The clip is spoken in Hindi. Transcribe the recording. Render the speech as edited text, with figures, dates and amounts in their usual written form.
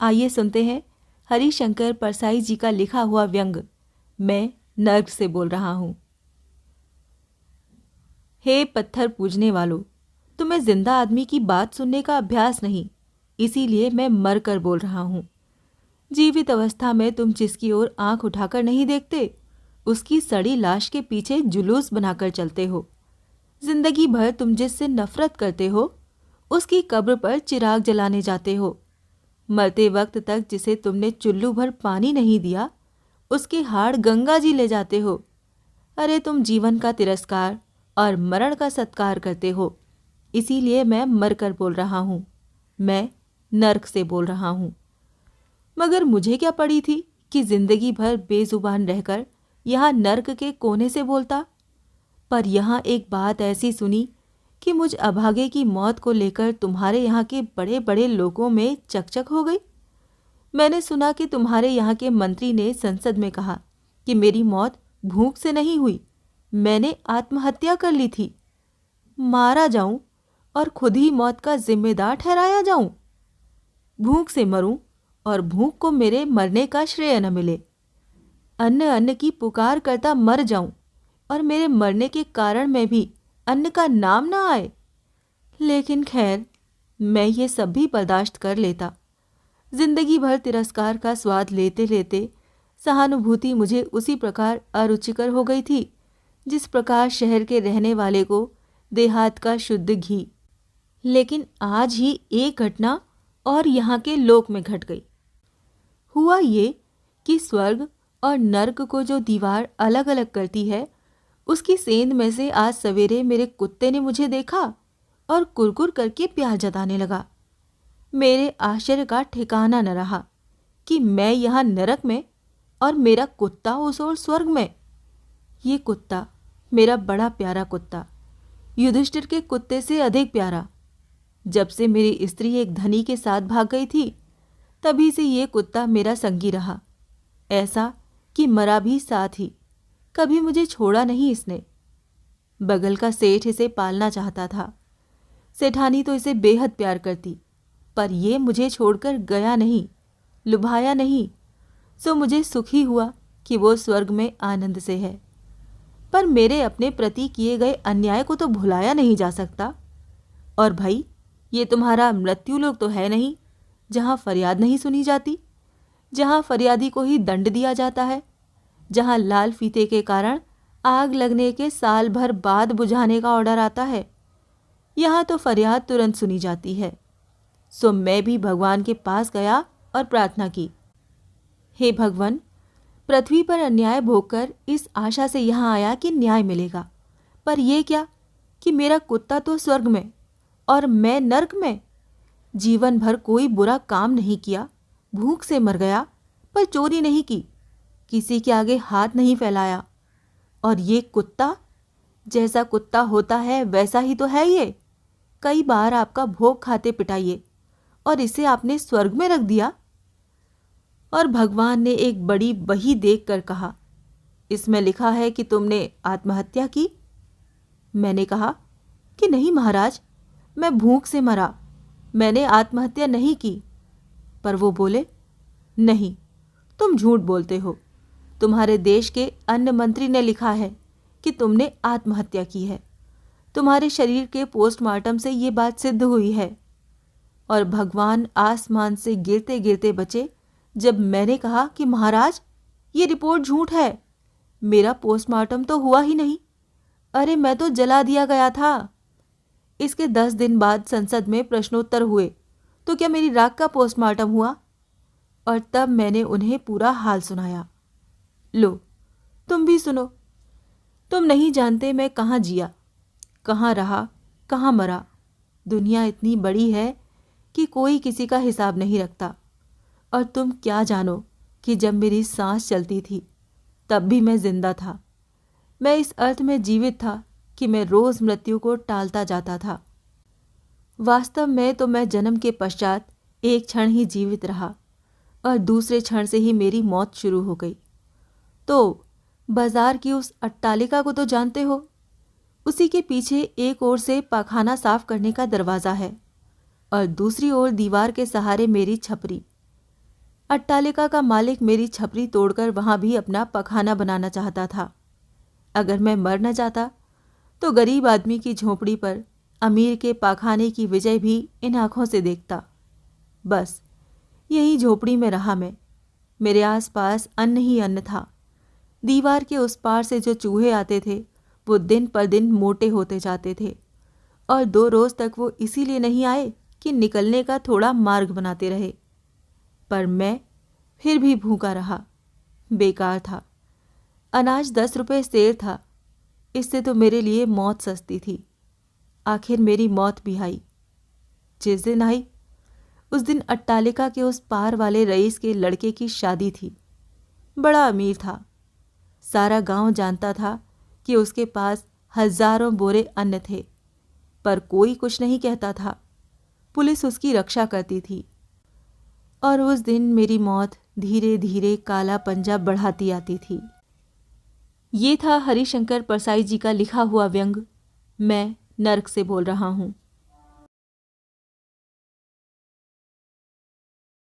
आइए सुनते हैं हरिशंकर परसाई जी का लिखा हुआ व्यंग। मैं नर्क से बोल रहा हूं। हे पत्थर पूजने वालों, तुम्हें जिंदा आदमी की बात सुनने का अभ्यास नहीं, इसीलिए मैं मर कर बोल रहा हूं। जीवित अवस्था में तुम जिसकी ओर आंख उठाकर नहीं देखते, उसकी सड़ी लाश के पीछे जुलूस बनाकर चलते हो। जिंदगी भर तुम जिससे नफरत करते हो, उसकी कब्र पर चिराग जलाने जाते हो। मरते वक्त तक जिसे तुमने चुल्लू भर पानी नहीं दिया, उसके हाड़ गंगा जी ले जाते हो। अरे तुम जीवन का तिरस्कार और मरण का सत्कार करते हो, इसीलिए मैं मर कर बोल रहा हूं। मैं नर्क से बोल रहा हूं। मगर मुझे क्या पड़ी थी कि जिंदगी भर बेजुबान रहकर यहाँ नर्क के कोने से बोलता। पर यहाँ एक बात ऐसी सुनी कि मुझ अभागे की मौत को लेकर तुम्हारे यहाँ के बड़े बड़े लोगों में चकचक हो गई। मैंने सुना कि तुम्हारे यहाँ के मंत्री ने संसद में कहा कि मेरी मौत भूख से नहीं हुई, मैंने आत्महत्या कर ली थी। मारा जाऊं और खुद ही मौत का जिम्मेदार ठहराया जाऊं। भूख से मरूं और भूख को मेरे मरने का श्रेय न मिले। अन्न अन्न की पुकार करता मर जाऊं और मेरे मरने के कारण में भी अन्न का नाम ना आए। लेकिन खैर, मैं ये सब भी बर्दाश्त कर लेता। जिंदगी भर तिरस्कार का स्वाद लेते लेते सहानुभूति मुझे उसी प्रकार अरुचिकर हो गई थी जिस प्रकार शहर के रहने वाले को देहात का शुद्ध घी। लेकिन आज ही एक घटना और यहाँ के लोक में घट गई। हुआ ये कि स्वर्ग और नर्क को जो दीवार अलग अलग करती है, उसकी सेंध में से आज सवेरे मेरे कुत्ते ने मुझे देखा और कुरकुर करके प्यार जताने लगा। मेरे आश्चर्य का ठिकाना न रहा कि मैं यहाँ नरक में और मेरा कुत्ता उस ओर स्वर्ग में। ये कुत्ता, मेरा बड़ा प्यारा कुत्ता, युधिष्ठिर के कुत्ते से अधिक प्यारा। जब से मेरी स्त्री एक धनी के साथ भाग गई थी, तभी से ये कुत्ता मेरा संगी रहा। ऐसा कि मरा भी साथ ही, कभी मुझे छोड़ा नहीं इसने। बगल का सेठ इसे पालना चाहता था। सेठानी तो इसे बेहद प्यार करती, पर ये मुझे छोड़कर गया नहीं, लुभाया नहीं। सो मुझे सुखी हुआ कि वो स्वर्ग में आनंद से है। पर मेरे अपने प्रति किए गए अन्याय को तो भुलाया नहीं जा सकता। और भाई, ये तुम्हारा मृत्युलोक तो है नहीं, जहाँ फरियाद नहीं सुनी जाती, जहाँ फरियादी को ही दंड दिया जाता है, जहाँ लाल फीते के कारण आग लगने के साल भर बाद बुझाने का ऑर्डर आता है। यहाँ तो फरियाद तुरंत सुनी जाती है। सो मैं भी भगवान के पास गया और प्रार्थना की, हे भगवान, पृथ्वी पर अन्याय भोगकर इस आशा से यहाँ आया कि न्याय मिलेगा, पर यह क्या कि मेरा कुत्ता तो स्वर्ग में और मैं नर्क में। जीवन भर कोई बुरा काम नहीं किया, भूख से मर गया, पर चोरी नहीं की, किसी के आगे हाथ नहीं फैलाया। और ये कुत्ता, जैसा कुत्ता होता है वैसा ही तो है ये। कई बार आपका भोग खाते पिटाइए और इसे आपने स्वर्ग में रख दिया। और भगवान ने एक बड़ी बही देखकर कहा, इसमें लिखा है कि तुमने आत्महत्या की। मैंने कहा कि नहीं महाराज, मैं भूख से मरा, मैंने आत्महत्या नहीं की। पर वो बोले, नहीं, तुम झूठ बोलते हो। तुम्हारे देश के अन्न मंत्री ने लिखा है कि तुमने आत्महत्या की है। तुम्हारे शरीर के पोस्टमार्टम से ये बात सिद्ध हुई है। और भगवान आसमान से गिरते गिरते बचे जब मैंने कहा कि महाराज, ये रिपोर्ट झूठ है, मेरा पोस्टमार्टम तो हुआ ही नहीं। अरे मैं तो जला दिया गया था। इसके 10 दिन बाद संसद में प्रश्नोत्तर हुए, तो क्या मेरी राख का पोस्टमार्टम हुआ? और तब मैंने उन्हें पूरा हाल सुनाया। लो, तुम भी सुनो। तुम नहीं जानते मैं कहाँ जिया, कहाँ रहा, कहाँ मरा। दुनिया इतनी बड़ी है कि कोई किसी का हिसाब नहीं रखता। और तुम क्या जानो कि जब मेरी सांस चलती थी, तब भी मैं जिंदा था। मैं इस अर्थ में जीवित था कि मैं रोज मृत्यु को टालता जाता था। वास्तव में तो मैं जन्म के पश्चात एक क्षण ही जीवित रहा और दूसरे क्षण से ही मेरी मौत शुरू हो गई। तो बाजार की उस अट्टालिका को तो जानते हो, उसी के पीछे एक ओर से पाखाना साफ करने का दरवाज़ा है और दूसरी ओर दीवार के सहारे मेरी छपरी। अट्टालिका का मालिक मेरी छपरी तोड़कर वहां भी अपना पखाना बनाना चाहता था। अगर मैं मर न जाता तो गरीब आदमी की झोंपड़ी पर अमीर के पाखाने की विजय भी इन आंखों से देखता। बस यही झोपड़ी में रहा मैं। मेरे आसपास अन्न ही अन्न था। दीवार के उस पार से जो चूहे आते थे वो दिन पर दिन मोटे होते जाते थे, और 2 रोज तक वो इसीलिए नहीं आए कि निकलने का थोड़ा मार्ग बनाते रहे। पर मैं फिर भी भूखा रहा। बेकार था। अनाज 10 रुपए सेर था। इससे तो मेरे लिए मौत सस्ती थी। आखिर मेरी मौत भी आई। जिस दिन आई उस दिन अट्टालिका के उस पार वाले रईस के लड़के की शादी थी। बड़ा अमीर था। सारा गांव जानता था कि उसके पास हजारों बोरे अन्न थे, पर कोई कुछ नहीं कहता था। पुलिस उसकी रक्षा करती थी। और उस दिन मेरी मौत धीरे धीरे काला पंजा बढ़ाती आती थी। ये था हरिशंकर परसाई जी का लिखा हुआ व्यंग। मैं नर्क से बोल रहा हूँ।